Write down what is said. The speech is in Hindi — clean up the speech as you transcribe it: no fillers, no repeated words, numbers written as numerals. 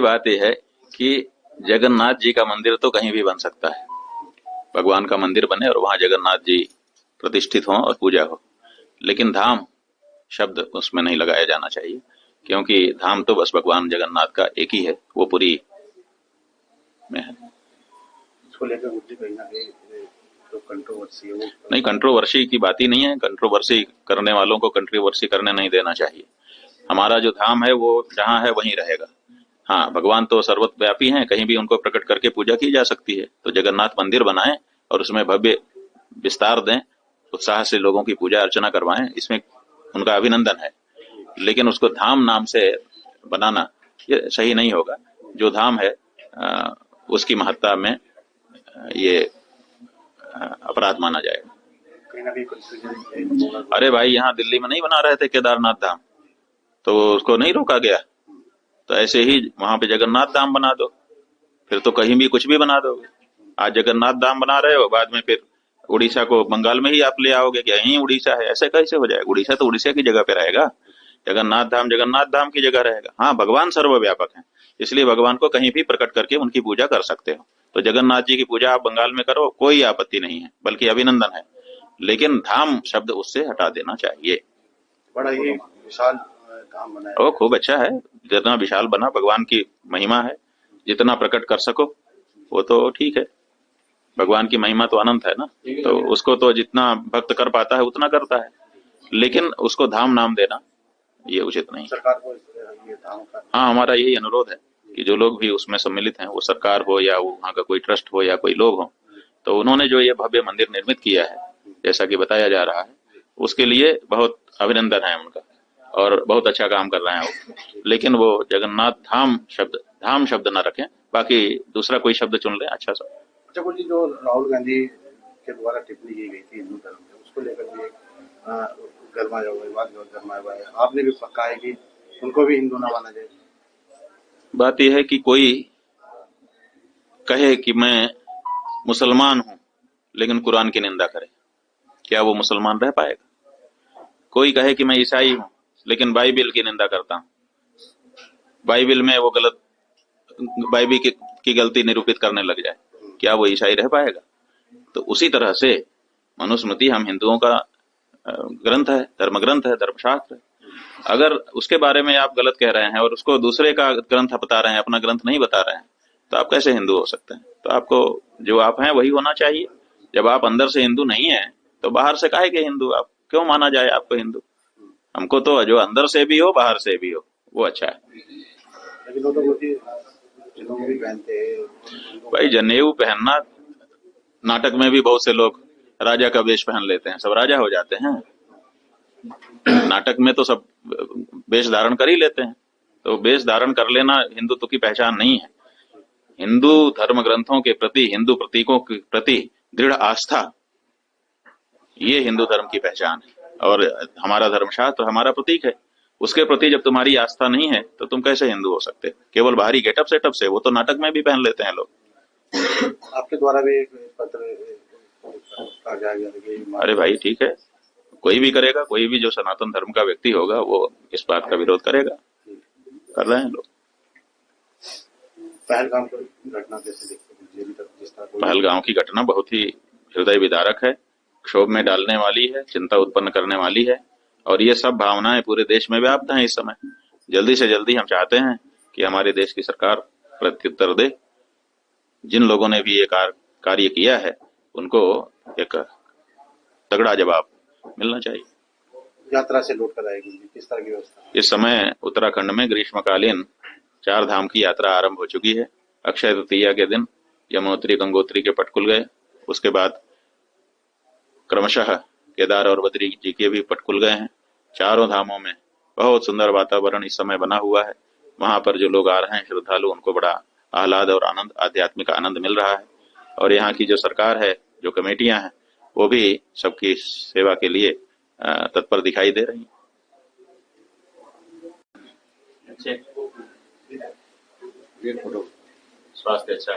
बात यह है कि जगन्नाथ जी का मंदिर तो कहीं भी बन सकता है, भगवान का मंदिर बने और वहां जगन्नाथ जी प्रतिष्ठित हों और पूजा हो, लेकिन धाम शब्द उसमें नहीं लगाया जाना चाहिए, क्योंकि धाम तो बस भगवान जगन्नाथ का एक ही है, वो पुरी में है। इसको लेकर मुद्दे कहीं ना कहीं तो कंट्रोवर्सी है वो। नहीं, कंट्रोवर्सी की बात ही नहीं है, कंट्रोवर्सी करने वालों को कंट्रोवर्सी करने नहीं देना चाहिए। हमारा जो धाम है वो जहाँ है वहीं रहेगा। हाँ, भगवान तो सर्वव्यापी हैं, कहीं भी उनको प्रकट करके पूजा की जा सकती है, तो जगन्नाथ मंदिर बनाएं और उसमें भव्य विस्तार दें, उत्साह से लोगों की पूजा अर्चना करवाएं, इसमें उनका अभिनंदन है। लेकिन उसको धाम नाम से बनाना ये सही नहीं होगा। जो धाम है उसकी महत्ता में ये अपराध माना जाएगा। कहीं ना कहीं कंफ्यूजन। अरे भाई, यहाँ दिल्ली में नहीं बना रहे थे केदारनाथ धाम, तो उसको नहीं रोका गया? तो ऐसे ही वहां पे जगन्नाथ धाम बना दो, फिर तो कहीं भी कुछ भी बना दोगे। आज जगन्नाथ धाम बना रहे हो, बाद में फिर उड़ीसा को बंगाल में ही आप ले आओगे कि यहीं उड़ीसा है, ऐसे कैसे हो जाएगा? उड़ीसा तो उड़ीसा की जगह पे रहेगा, जगन्नाथ धाम की जगह रहेगा। हाँ, भगवान सर्वव्यापक है, इसलिए भगवान को कहीं भी प्रकट करके उनकी पूजा कर सकते हो। तो जगन्नाथ जी की पूजा आप बंगाल में करो, कोई आपत्ति नहीं है, बल्कि अभिनंदन है, लेकिन धाम शब्द उससे हटा देना चाहिए। बड़ा ही विशाल धाम बना है। वो खूब अच्छा है, जितना विशाल बना, भगवान की महिमा है, जितना प्रकट कर सको वो तो ठीक है। भगवान की महिमा तो अनंत है ना, तो उसको तो जितना भक्त कर पाता है उतना करता है, लेकिन उसको धाम नाम देना ये उचित नहीं। सरकार को ये धाम का। हाँ, हमारा यही अनुरोध है कि जो लोग भी उसमें सम्मिलित हैं, वो सरकार हो या वहाँ का कोई ट्रस्ट हो या कोई लोग हो, तो उन्होंने जो ये भव्य मंदिर निर्मित किया है, जैसा कि बताया जा रहा है, उसके लिए बहुत अभिनंदन है उनका, और बहुत अच्छा काम कर रहे हैं वो। लेकिन वो जगन्नाथ धाम शब्द ना रखें, बाकी दूसरा कोई शब्द चुन लें अच्छा सा। अच्छा, कुछ जो राहुल गांधी के द्वारा टिप्पणी की गई थी हिंदू धर्म में, उसको लेकर भी विवाद गरमाया हुआ है। आपने भी कहा है कि उनको भी हिंदू ना माना जाए। बात यह है कि कोई कहे कि मैं मुसलमान हूं लेकिन कुरान की निंदा करे, क्या वो मुसलमान रह पाएगा? कोई कहे कि मैं ईसाई हूं लेकिन बाइबिल की निंदा करता हूं, बाइबिल में वो गलत, बाइबिल की गलती निरूपित करने लग जाए, क्या वो ईसाई रह पाएगा? तो उसी तरह से मनुस्मृति हम हिंदुओं का ग्रंथ है, धर्म ग्रंथ है, धर्मशास्त्र है। अगर उसके बारे में आप गलत कह रहे हैं और उसको दूसरे का ग्रंथ बता रहे हैं, अपना ग्रंथ नहीं बता रहे हैं, तो आप कैसे हिंदू हो सकते हैं? तो आपको जो आप हैं वही होना चाहिए। जब आप अंदर से हिंदू नहीं है तो बाहर से काहे के हिंदू? आप क्यों माना जाए आपको हिंदू? हमको तो जो अंदर से भी हो बाहर से भी हो वो अच्छा है। लेकिन वो तो जनेऊ भी पहनते हैं। भाई, जनेऊ पहनना, नाटक में भी बहुत से लोग राजा का वेश पहन लेते हैं, सब राजा हो जाते हैं? नाटक में तो सब वेश धारण कर ही लेते हैं, तो वेश धारण कर लेना हिंदुत्व की पहचान नहीं है। हिंदू धर्म ग्रंथों के प्रति, हिंदू प्रतीकों के प्रति दृढ़ आस्था, ये हिंदू धर्म की पहचान है, और हमारा धर्मशास्त्र हमारा प्रतीक है। उसके प्रति जब तुम्हारी आस्था नहीं है तो तुम कैसे हिंदू हो सकते? केवल बाहरी गेटअप सेटअप से, वो तो नाटक में भी पहन लेते हैं लोग। आपके द्वारा भी एक पत्र कहा जाएगा। अरे भाई ठीक है, कोई भी करेगा, कोई भी जो सनातन धर्म का व्यक्ति होगा वो इस बात का विरोध करेगा, कर रहे हैं लोग। पहलगाम की घटना कैसे देखते हैं? पहलगाम की घटना बहुत ही हृदय विदारक है, क्षोभ में डालने वाली है, चिंता उत्पन्न करने वाली है, और ये सब भावनाएं पूरे देश में व्याप्त हैं इस समय। जल्दी से जल्दी हम चाहते हैं कि हमारे देश की सरकार प्रत्युत्तर दे। जिन लोगों ने भी ये कार्य किया है उनको एक तगड़ा जवाब मिलना चाहिए। यात्रा से लौट कर आएगी, किस तरह की व्यवस्था? इस समय उत्तराखंड में ग्रीष्मकालीन 4 धाम की यात्रा आरंभ हो चुकी है। अक्षय तृतीया के दिन यमुनोत्री गंगोत्री के पट खुल गए, उसके बाद क्रमशः केदार और बद्री जी के भी पट खुल गए हैं। चारों धामों में बहुत सुंदर वातावरण इस समय बना हुआ है। वहां पर जो लोग आ रहे हैं श्रद्धालु, उनको बड़ा आह्लाद और आनंद, आध्यात्मिक आनंद मिल रहा है, और यहाँ की जो सरकार है, जो कमेटियां हैं, वो भी सबकी सेवा के लिए तत्पर दिखाई दे रही हैं। अच्छे, स्वास्थ्य अच्छा।